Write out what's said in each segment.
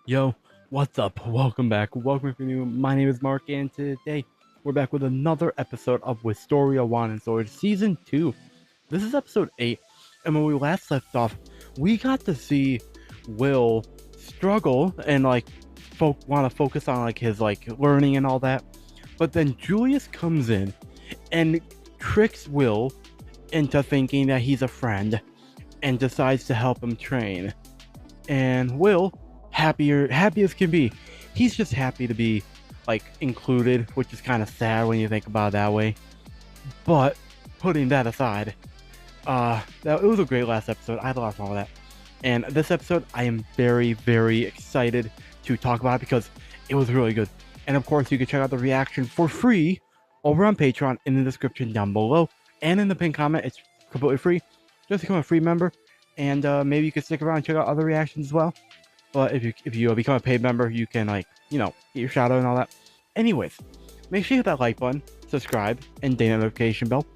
Yo, what's up? Welcome back. Welcome if you're new. My name is Mark, and today we're back with another episode of Wistoria 1 and Sword Season 2. This is episode 8, and when we last left off, we got to see Will struggle and want to focus on his learning and all that. But then Julius comes in and tricks Will into thinking that he's a friend and decides to help him train. And Will, happy as can be, he's just happy to be included, which is kind of sad when you think about it that way. But putting that aside, it was a great last episode. I had a lot of fun with that. And this episode, I am very excited to talk about it because it was really good. And of course, you can check out the reaction for free over on Patreon in the description down below and in the pinned comment. It's completely free. Just become a free member, and maybe you can stick around and check out other reactions as well. But if you become a paid member, you can get your shout out and all that. Anyways, make sure you hit that like button, subscribe, and ding the notification bell.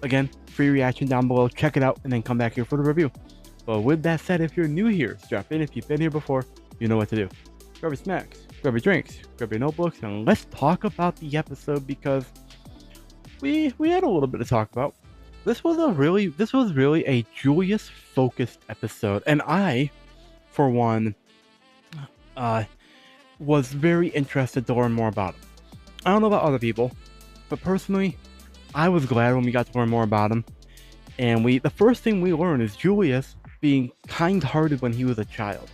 Again, free reaction down below. Check it out and then come back here for the review. But with that said, if you're new here, strap in. If you've been here before, you know what to do. Grab your snacks, grab your drinks, grab your notebooks, and let's talk about the episode because we had a little bit to talk about. This was really a Julius focused episode, and I, for one, was very interested to learn more about him. I don't know about other people, but personally, I was glad when we got to learn more about him. And the first thing we learned is Julius being kind-hearted when he was a child.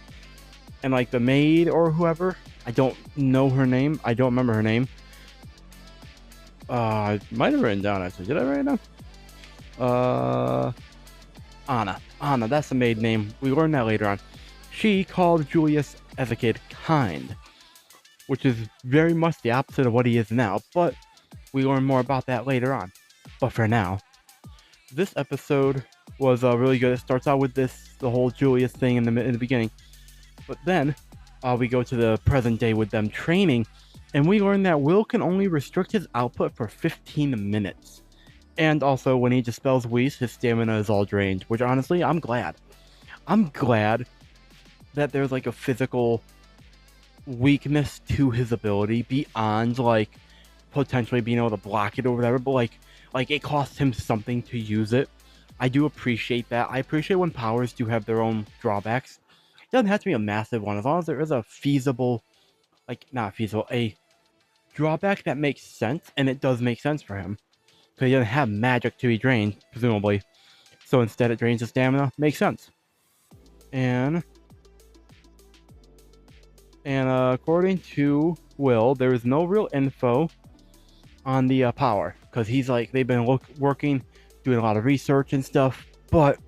And the maid or whoever, I don't know her name. I don't remember her name. I might have written down actually. Did I write it down? Anna. Anna, that's the maid name. We learned that later on. She called Julius as a kid kind, which is very much the opposite of what he is now, but we learn more about that later on. But for now, this episode was really good. It starts out with the whole Julius thing in the beginning, but then we go to the present day with them training, and we learn that Will can only restrict his output for 15 minutes. And also, when he dispels Whis, his stamina is all drained, which honestly, I'm glad. I'm glad that there's a physical weakness to his ability beyond potentially being able to block it or whatever, but it costs him something to use it. I do appreciate that. I appreciate when powers do have their own drawbacks. It doesn't have to be a massive one, as long as there is a feasible, a drawback that makes sense, and it does make sense for him. Because he doesn't have magic to be drained, presumably. So instead it drains his stamina. Makes sense. And according to Will, there is no real info on the power. Because he's they've been working, doing a lot of research and stuff. But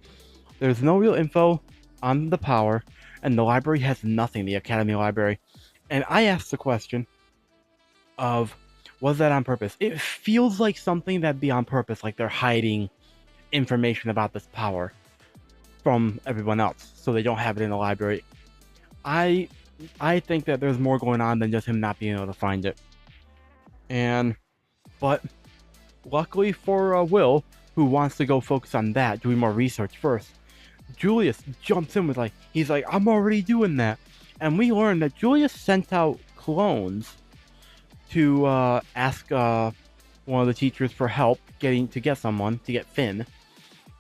there's no real info on the power. And the library has nothing, the Academy Library. And I asked the question of, was that on purpose? It feels like something that'd be on purpose, like they're hiding information about this power from everyone else, so they don't have it in the library. I think that there's more going on than just him not being able to find it. But luckily for Will, who wants to go focus on that, doing more research first, Julius jumps in with he's like, I'm already doing that. And we learned that Julius sent out clones to ask one of the teachers for help to get Finn,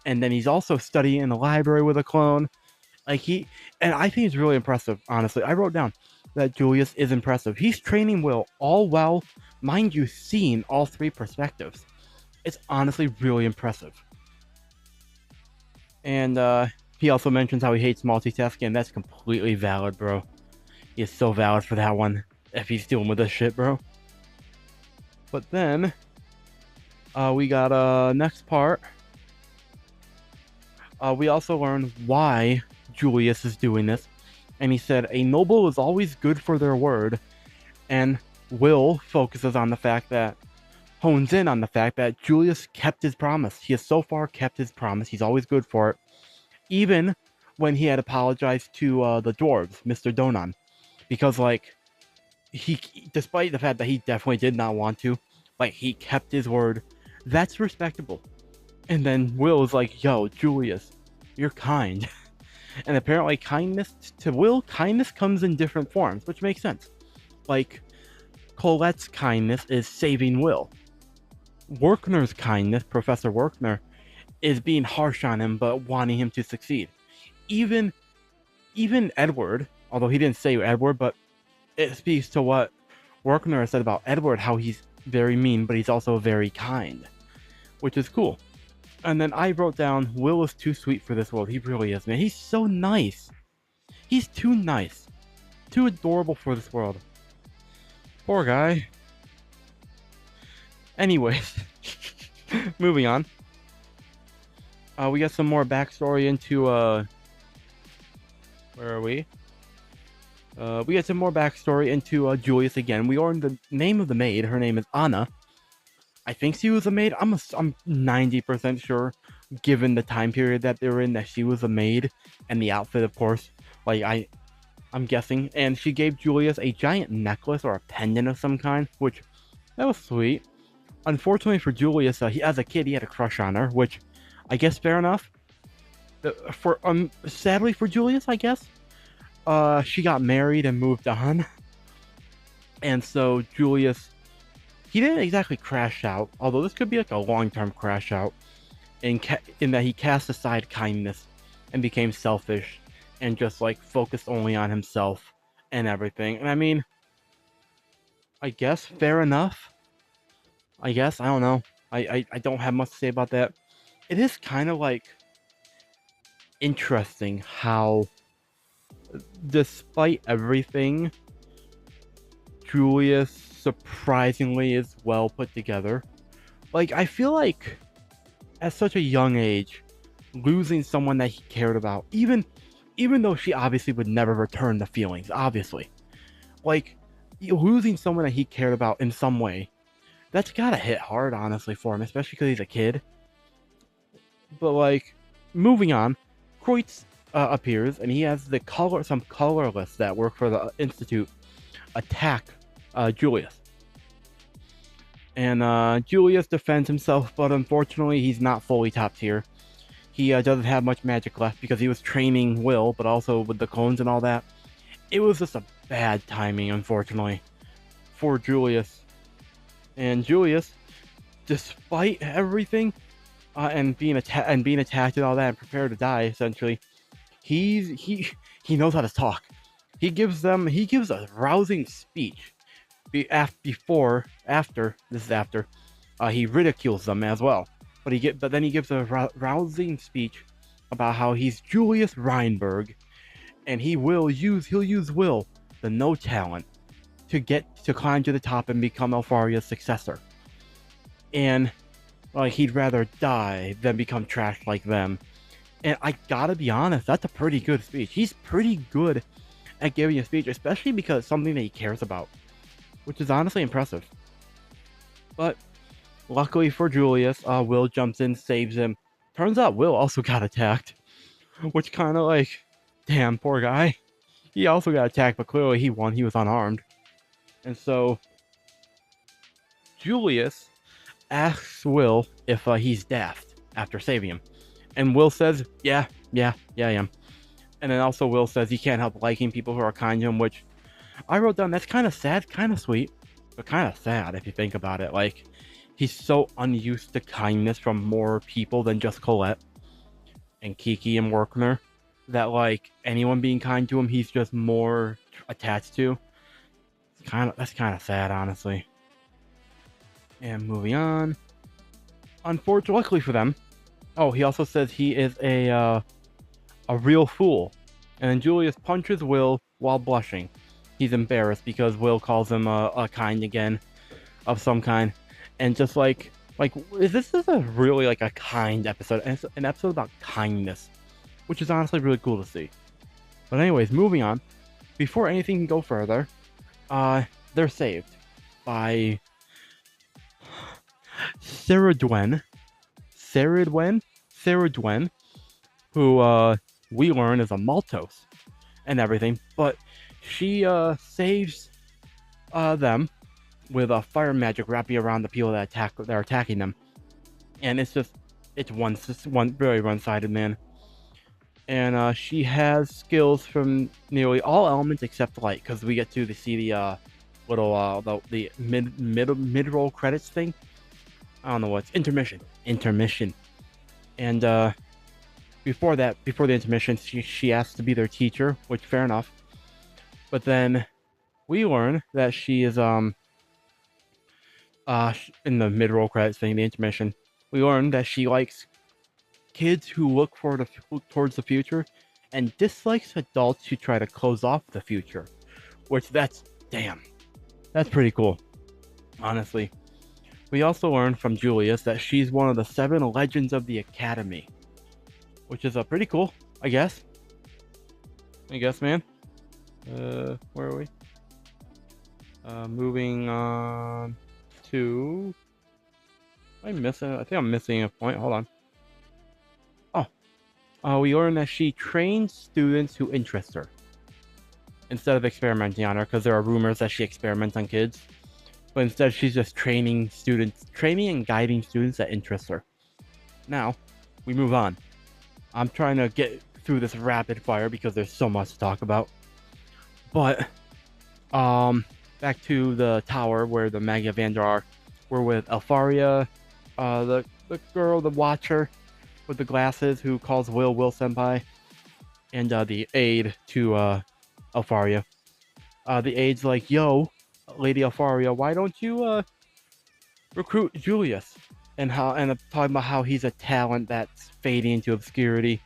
and then he's also studying in the library with a clone. And I think it's really impressive. Honestly, I wrote down that Julius is impressive. He's training Will all while, mind you, seeing all three perspectives. It's honestly really impressive. And he also mentions how he hates multitasking, and that's completely valid, bro. He is so valid for that one. If he's dealing with this shit, bro. But then we got next part. We also learned why Julius is doing this, and he said a noble is always good for their word. And Will hones in on the fact that Julius kept his promise. He has so far kept his promise. He's always good for it, even when he had apologized to the dwarves, Mr. Donan, because he, despite the fact that he definitely did not want to, he kept his word. That's respectable. And then Will is like, yo, Julius, you're kind. And apparently kindness to Will, kindness comes in different forms, which makes sense. Like, Colette's kindness is saving Will. Workner's kindness, Professor Workner, is being harsh on him but wanting him to succeed. Even Edward, although he didn't say Edward, but it speaks to what Workner said about Edward, how he's very mean, but he's also very kind, which is cool. And then I wrote down, Will is too sweet for this world. He really is, man. He's so nice. He's too nice. Too adorable for this world. Poor guy. Anyways, moving on. We got some more backstory into, where are we? We get some more backstory into Julius again. We learned the name of the maid. Her name is Anna. I think she was a maid. I'm 90% sure, given the time period that they were in, that she was a maid, and the outfit, of course. Like I'm guessing. And she gave Julius a giant necklace or a pendant of some kind, which that was sweet. Unfortunately for Julius, as a kid, he had a crush on her, which I guess fair enough. Sadly for Julius, I guess. She got married and moved on. And so Julius, he didn't exactly crash out, although this could be like a long-term crash out, in that he cast aside kindness and became selfish and just like focused only on himself and everything. And I mean, I guess fair enough. I guess, I don't know. I don't have much to say about that. It is kind of like interesting how, despite everything, Julius surprisingly is well put together. Like, I feel like at such a young age, losing someone that he cared about, even though she obviously would never return the feelings, obviously, like, losing someone that he cared about in some way, that's gotta hit hard, honestly, for him, especially because he's a kid. But like, moving on, Kreutz appears, and he has some colorless that work for the Institute attack Julius. And Julius defends himself, but unfortunately he's not fully top tier. He doesn't have much magic left because he was training Will, but also with the clones and all that. It was just a bad timing, unfortunately, for Julius. And Julius, despite everything, and being attacked and all that, and prepared to die, essentially, he knows how to talk. He gives a rousing speech. After he ridicules them as well. But then he gives a rousing speech about how he's Julius Reinberg, and he'll use Will, the no talent, to climb to the top and become Alfaria's successor. And like, he'd rather die than become trash like them. And I gotta be honest, that's a pretty good speech. He's pretty good at giving a speech, especially because it's something that he cares about, which is honestly impressive. But luckily for Julius, Will jumps in, saves him. Turns out Will also got attacked, which kind of like, damn, poor guy. He also got attacked, but clearly he won. He was unarmed. And so Julius asks Will if he's daft after saving him. And Will says, yeah, I am. And then also Will says he can't help liking people who are kind to him, which I wrote down, that's kind of sad, kind of sweet, but kind of sad if you think about it. Like, he's so unused to kindness from more people than just Colette and Kiki and Workner, that like anyone being kind to him, he's just more attached to. That's kind of sad, honestly. And moving on. Unfortunately, luckily for them, he also says he is a real fool. And then Julius punches Will while blushing. He's embarrassed because Will calls him a kind again, of some kind. And just like this is a really like a kind episode, and it's an episode about kindness, which is honestly really cool to see. But anyways, moving on. Before anything can go further, they're saved by Sarah Dwen, who we learn is a Maltose and everything, but she saves them with a fire magic wrapping around the people that are attacking them, and it's one very one-sided, man. and she has skills from nearly all elements except light, because we get to see the little the mid roll credits thing. I don't know what's intermission, and before the intermission, she asked to be their teacher, which fair enough. But then we learn that she is in the mid roll credits thing, the intermission. We learn that she likes kids who look towards the future, and dislikes adults who try to close off the future. Which that's pretty cool, honestly. We also learned from Julius that she's one of the 7 legends of the Academy, which is pretty cool, I guess. Man. Where are we? Moving on to. Am I missing? I think I'm missing a point. Hold on. We learned that she trains students who interest her, instead of experimenting on her, because there are rumors that she experiments on kids. But instead, she's just training and guiding students that interest her. Now, we move on. I'm trying to get through this rapid fire because there's so much to talk about. But, back to the tower where the Magi Vander are. We're with Alfaria, the girl, the Watcher with the glasses, who calls Will Senpai, and the aide to Alfaria. The aide's like, yo, Lady Alfaria, why don't you recruit Julius? And talking about how he's a talent that's fading into obscurity.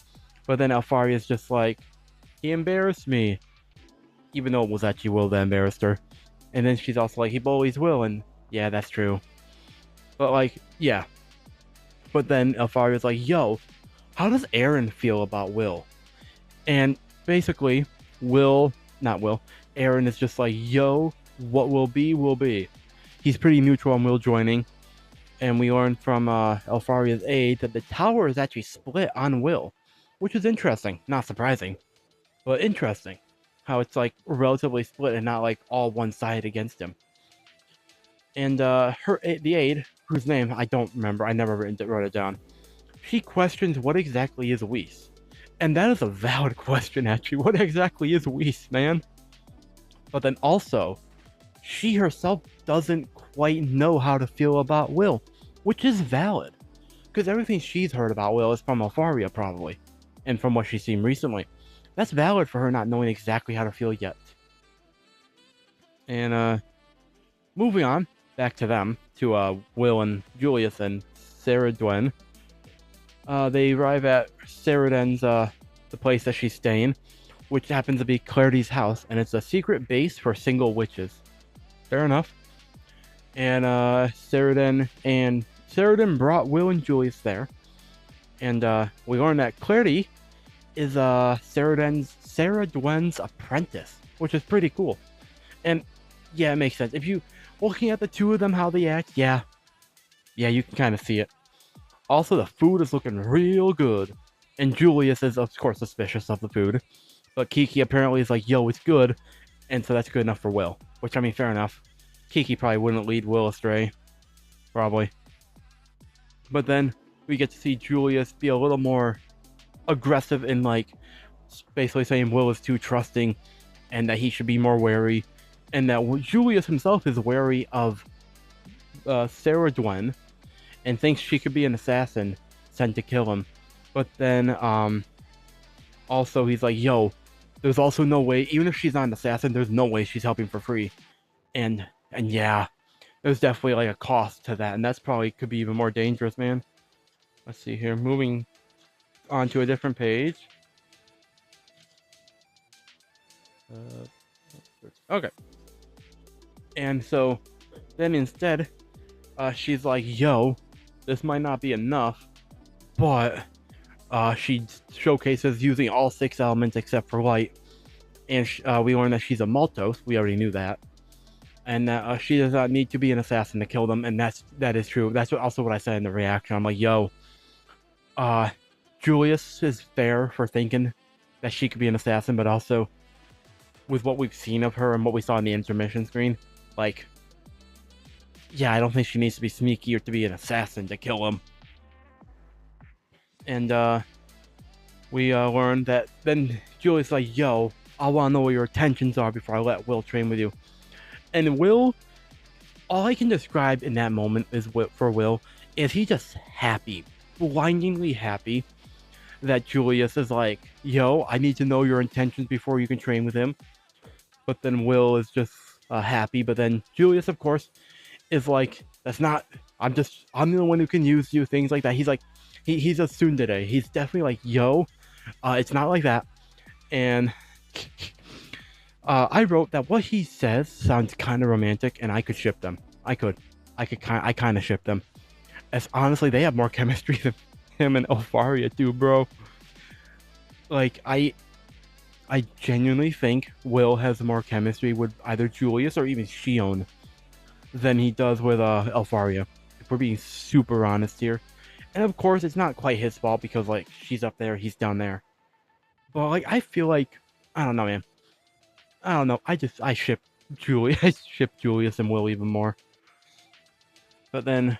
But then Alfaria's just like, he embarrassed me. Even though it was actually Will that embarrassed her. And then she's also like, he bullies Will, and yeah, that's true. But like, yeah. But then Alfaria's like, yo, how does Aaron feel about Will? And basically, Aaron is just like, yo, what will be, will be. He's pretty neutral on Will joining. And we learned from Alfaria's aide that the tower is actually split on Will, which is interesting. Not surprising, but interesting. How it's like relatively split and not like all one side against him. And the aide, whose name I don't remember, I never wrote it down, she questions what exactly is Whis. And that is a valid question, actually. What exactly is Whis, man? But then also, she herself doesn't quite know how to feel about Will, which is valid. Because everything she's heard about Will is from Alfaria, probably. And from what she's seen recently. That's valid for her not knowing exactly how to feel yet. And, moving on, back to them, to Will and Julius and Saradwen. They arrive at Saradwen's, the place that she's staying, which happens to be Clarity's house, and it's a secret base for single witches. Fair enough. And Saradwen brought Will and Julius there, and we learn that Clarity is Saradwen's apprentice, which is pretty cool. And yeah, it makes sense. If you looking at the two of them, how they act, yeah, you can kind of see it. Also, the food is looking real good, and Julius is of course suspicious of the food, but Kiki apparently is like, yo, it's good, and so that's good enough for Will. Which, I mean, fair enough. Kiki probably wouldn't lead Will astray, probably. But then we get to see Julius be a little more aggressive in like basically saying Will is too trusting and that he should be more wary, and that Julius himself is wary of Saradwen and thinks she could be an assassin sent to kill him. But then also he's like, yo, there's also no way, even if she's not an assassin, there's no way she's helping for free. And yeah, there's definitely like a cost to that, and that's probably could be even more dangerous, man. Let's see here, moving onto a different page. Okay. And so then instead, she's like, yo, this might not be enough, but she showcases using all 6 elements except for light. And we learn that she's a Maltos. We already knew that. And that she does not need to be an assassin to kill them. And that is true. That's also what I said in the reaction. I'm like, yo, Julius is fair for thinking that she could be an assassin, but also with what we've seen of her and what we saw in the intermission screen, like, yeah, I don't think she needs to be sneaky or to be an assassin to kill him. And we learned that then Julius like, yo, I want to know what your intentions are before I let Will train with you. And Will, all I can describe in that moment is for Will is he just happy, blindingly happy that Julius is like, yo, I need to know your intentions before you can train with him. But then Will is just happy. But then Julius, of course, is like, that's not, I'm the one who can use you, things like that. He's like, he's a tsundere. He's definitely like, yo, it's not like that. And I wrote that what he says sounds kind of romantic, and I could ship them. I kind of ship them. As honestly, they have more chemistry than him and Elfaria do, bro. Like, I genuinely think Will has more chemistry with either Julius or even Shion than he does with Elfaria. If we're being super honest here. And of course, it's not quite his fault because, like, she's up there, he's down there. But, like, I feel like, I don't know, man. I don't know. I ship Julius. I ship Julius and Will even more. But then,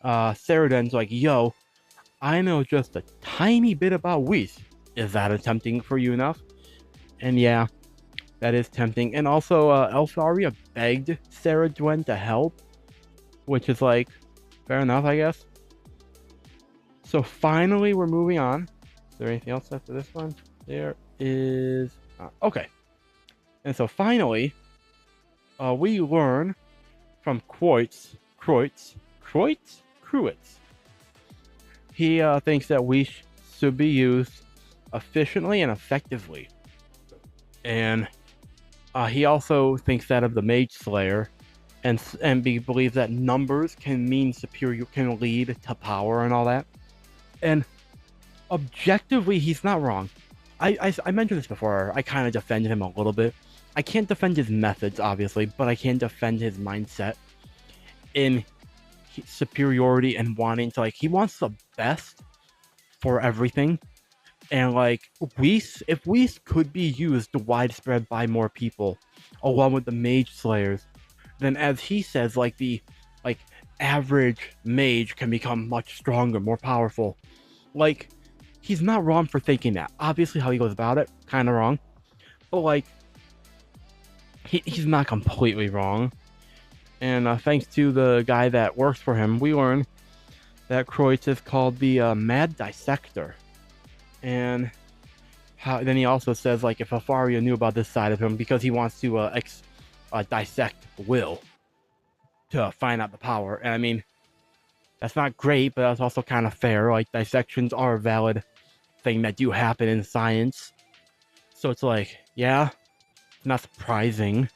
Saraden's like, yo, I know just a tiny bit about Whis. Is that tempting for you enough? And yeah, that is tempting. And also, Elfaria begged Sarah Dwen to help, which is like, fair enough, I guess. So finally, we're moving on. Is there anything else after this one? There is... okay. And so finally, we learn from Kreutz. He thinks that we should be used efficiently and effectively. And he also thinks that of the Mage Slayer, and believes that numbers can mean superior, can lead to power and all that. And objectively, he's not wrong. I mentioned this before. I kind of defended him a little bit. I can't defend his methods, obviously, but I can defend his mindset in superiority and wanting to, like, he wants the best for everything. And, like, if Whis could be used widespread by more people, along with the Mage Slayers, then as he says, like, the, like, average mage can become much stronger, more powerful. Like, he's not wrong for thinking that. Obviously, how he goes about it, kind of wrong. But, like, he's not completely wrong. And thanks to the guy that works for him, we learn that Kreutz is called the Mad Dissector. And then he also says, like, if Elfaria knew about this side of him, because he wants to dissect Will to find out the power. And I mean, that's not great, but that's also kind of fair. Like, dissections are a valid thing that do happen in science. So it's like, yeah, it's not surprising.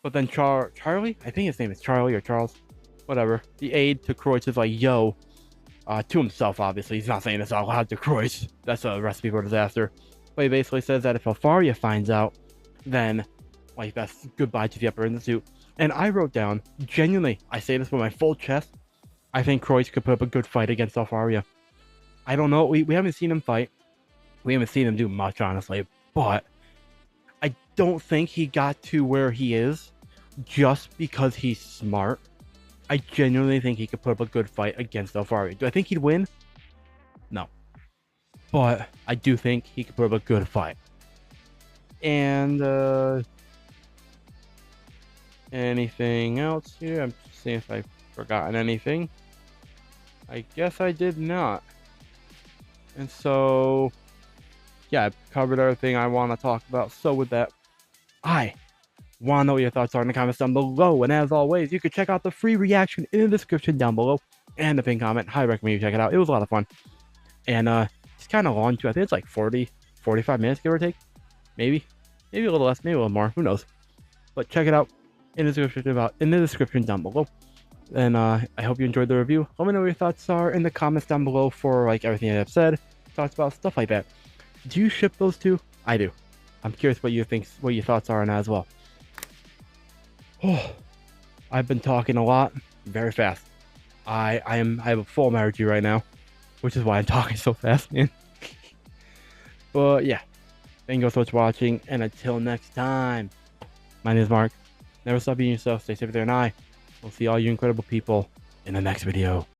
But then Charlie, I think his name is Charlie or Charles, whatever. The aide to Kreutz is like, yo, to himself, obviously. He's not saying this out loud to Kreutz. That's a recipe for disaster. But he basically says that if Elfaria finds out, then, like, that's goodbye to the Upper Institute. And I wrote down, genuinely, I say this with my full chest, I think Kreutz could put up a good fight against Elfaria. I don't know, we haven't seen him fight. We haven't seen him do much, honestly. But I don't think he got to where he is just because he's smart. I genuinely think he could put up a good fight against Elfaria. Do I think he'd win? No. But I do think he could put up a good fight. And, anything else here? I'm just seeing if I've forgotten anything. I guess I did not. And so, yeah, I've covered everything I want to talk about. So with that, I want to know what your thoughts are in the comments down below. And as always, you can check out the free reaction in the description down below and the pinned comment. Highly recommend you check it out. It was a lot of fun. And it's kind of long too. I think it's like 45 minutes, give or take. Maybe a little less, maybe a little more. Who knows? But check it out in the description down below. And I hope you enjoyed the review. Let me know what your thoughts are in the comments down below for, like, everything I've said, talked about, stuff like that. Do you ship those two? I do. I'm curious what your thoughts are on that as well. Oh, I've been talking a lot, very fast. I have a full energy right now, which is why I'm talking so fast, man. But yeah, thank you so much for watching, and until next time, my name is Mark. Never stop being yourself, stay safe there, and I will see all you incredible people in the next video.